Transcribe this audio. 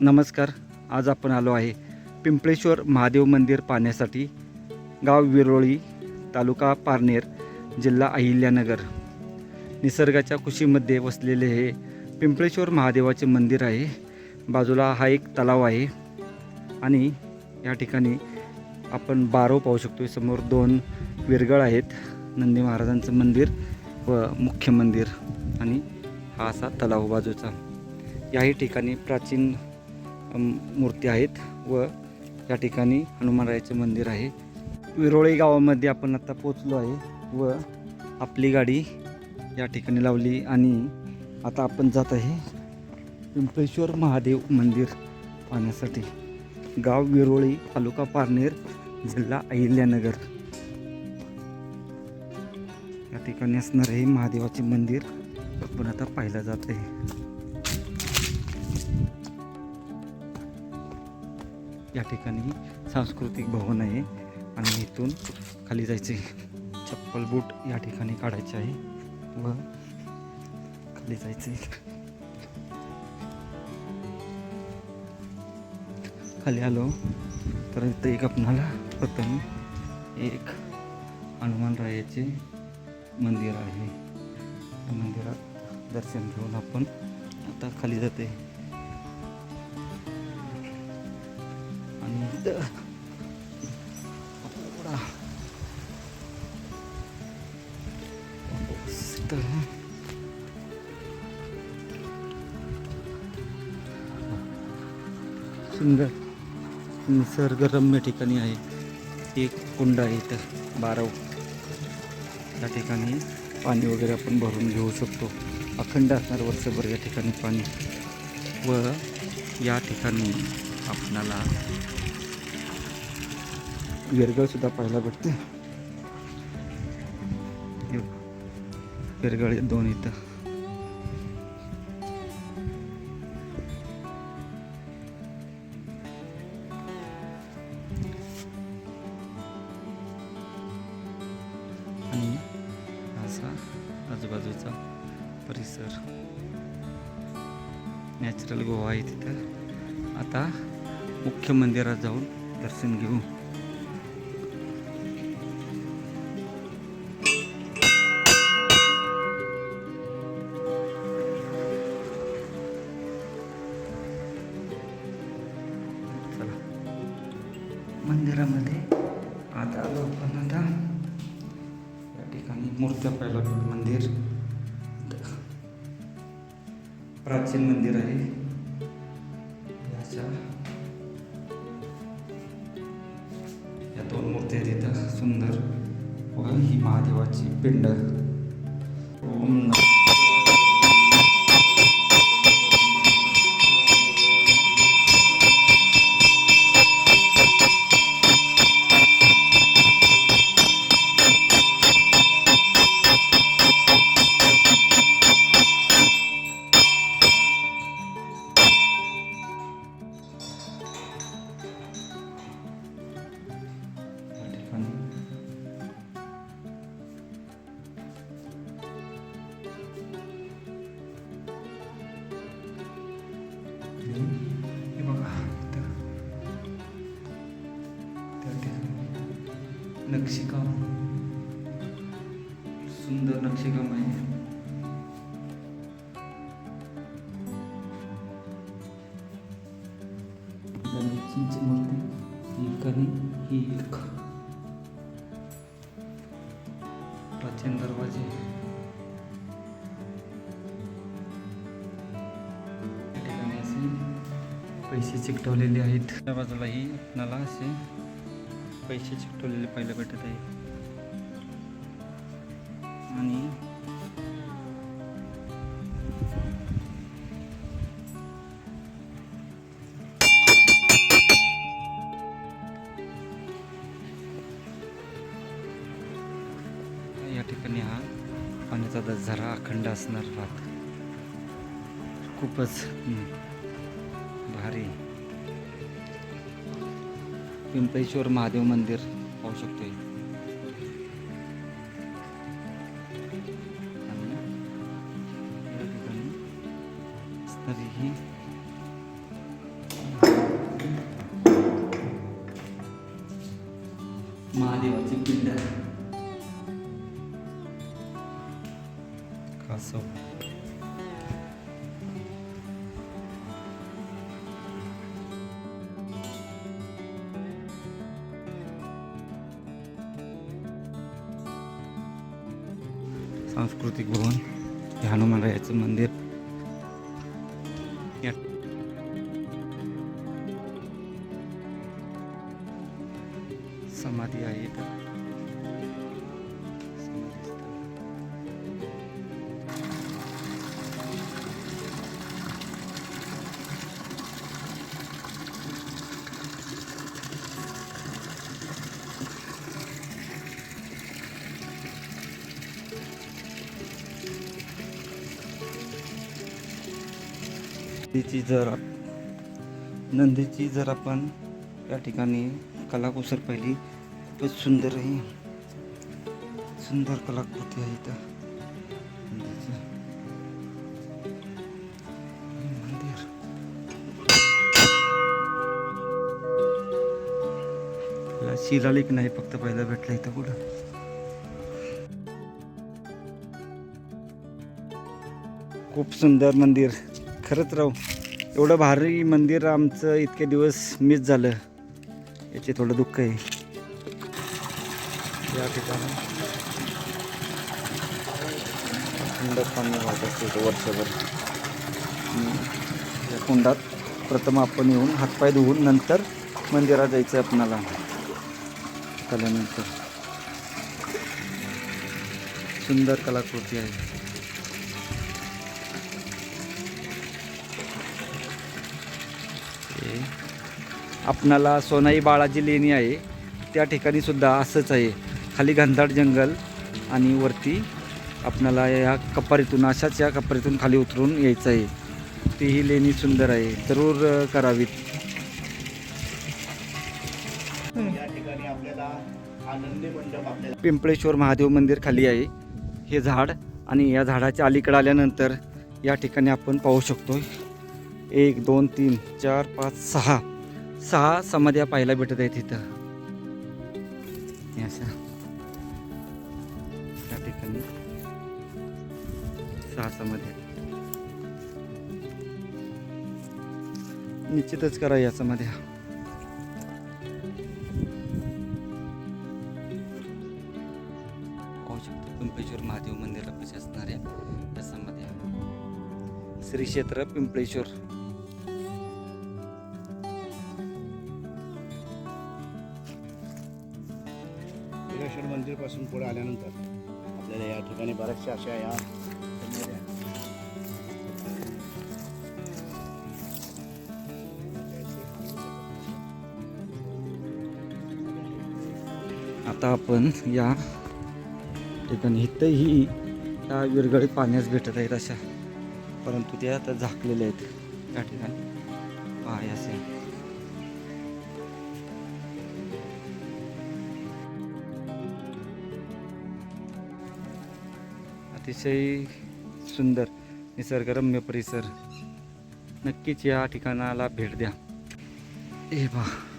नमस्कार. आज आपण आलो आहे पिंपळेश्वर महादेव मंदिर पाहण्यासाठी. गाव विरोळी, तालुका पारनेर, जिल्हा अहिल्यानगर. निसर्गाच्या कुशीमध्ये वसलेले हे पिंपळेश्वर महादेवाचे मंदिर आहे. बाजूला हा एक तलाव आहे आणि या ठिकाणी आपण बारव पाहू शकतो. समोर 2 विरगळ आहेत, नंदी महाराजांचं मंदिर व मुख्य मंदिर, आणि हा असा तलाव बाजूचा. याही ठिकाणी प्राचीन मूर्ती आहेत व या ठिकाणी हनुमानरायाचे मंदिर आहे. विरोळी गावामध्ये आपण आता पोचलो आहे व आपली गाडी या ठिकाणी लावली आणि आता आपण जात आहे पिंपळेश्वर महादेव मंदिर पाहण्यासाठी. गाव विरोळी, तालुका पारनेर, जिल्हा अहिल्यानगर. या ठिकाणी असणारे हे महादेवाचे मंदिर आपण आता पाहायला जात आहे. या ठिकाणी सांस्कृतिक भवन आहे आणि इथून खाली जायचे. चप्पल बूट या ठिकाणी काढायचे आहे व खाली जायचे. खाली आलो तर इथं एक आपणाला प्रथम एक हनुमानरायाचे मंदिर आहे. या मंदिरात दर्शन घेऊन आपण आता खाली जाते. सुंदर निसर्गरम्य ठिकाणी आहे. एक कुंड आहे इथं, बारव. त्या ठिकाणी पाणी वगैरे आपण भरून घेऊ शकतो. अखंड असणार वर्षभर या ठिकाणी पाणी. व या ठिकाणी आपणाला विरगळ सुद्धा पाहायला भेटते. विरगळ 2 इथं. आणि असा आजूबाजूचा परिसर, नॅचरल गोवा आहे तिथं. आता मुख्य मंदिरात जाऊन दर्शन घेऊ. मंदिरामध्ये आता आलो आपण. आता या ठिकाणी मूर्त्या पाहिला. मंदिर प्राचीन मंदिर आहे. या 2 मूर्त्या आहेत इथं, सुंदर. व ही महादेवाची पिंड. ओम नमः. नक्षीकाम, सुंदर नक्षीकाम आहे. गणेशजींची मूर्ती एक आणि ही एक. प्राचीन दरवाजे. या ठिकाणी असे पैसे चिकटवलेले आहेत. त्या बाजूलाही आपल्याला असे पैसे चिकटवलेले पाहायला भेटत आहे. आणि या ठिकाणी हा पाण्याचा झरा अखंड असणार राहत. खूपच भारी. पिंपळेश्वर महादेव मंदिर पाहू शकतो. आणि या ठिकाणी असणारी ही महादेवाची पिंड कासव. सांस्कृतिक भवन हे हनुमानरायाचं मंदिर. समाधी आहे इथं. नंदीची जर आपण या ठिकाणी कलाकुसर पाहिली खूपच सुंदर आहे. सुंदर कलाकृती आहे इथं नंदीची. मंदिर शिलालेख नाही फक्त पहिला भेटला इथं कुठं. खूप सुंदर मंदिर खरंच राव. एवढं भारी मंदिर आमचं इतके दिवस मिस झालं, याचे थोडं दुःख आहे. या ठिकाणी कुंडात पाणी वाहत असते वर्षभर. या कुंडात प्रथम आपण येऊन हातपाय धुवून नंतर मंदिरात जायचं आहे आपणाला. त्यानंतर सुंदर कलाकृती आहे. आपणाला सोनाई बाळाजी लेणी आहे त्या ठिकाणी सुद्धा असंच आहे. खाली घनदाट जंगल आणि वरती आपणाला या कपारीतून अशाच या कपारीतून खाली उतरून यायचं आहे. तीही लेणी सुंदर आहे, जरूर करावीत. या ठिकाणी आपल्याला आनंदी मंडप आपल्याला पिंपळेश्वर महादेव मंदिर खाली आहे. हे झाड आणि या झाडाच्या अलीकडे आल्यानंतर या ठिकाणी आपण पाहू शकतो 1 2 3 4 5 6 समाध्या पाहायला भेटत आहेत इथं. अशा या ठिकाणी 6 समाध्या. निश्चितच करा या समाध्या. पाहू शकतो पिंपळेश्वर महादेव मंदिरापाशी असणाऱ्या या समाध्या. श्री क्षेत्र पिंपळेश्वर. मंदिर पासून पुढे आल्यानंतर आपल्याला या ठिकाणी बऱ्याचशा अशा या आता आपण या ठिकाणी इथंही त्या विरगळीत पाण्यास भेटत आहेत अशा, परंतु त्या आता झाकलेल्या आहेत या ठिकाणी. पाय असे अतिशय सुंदर निसर्गरम्य परिसर. नक्कीच या ठिकाणाला भेट द्या. हे पहा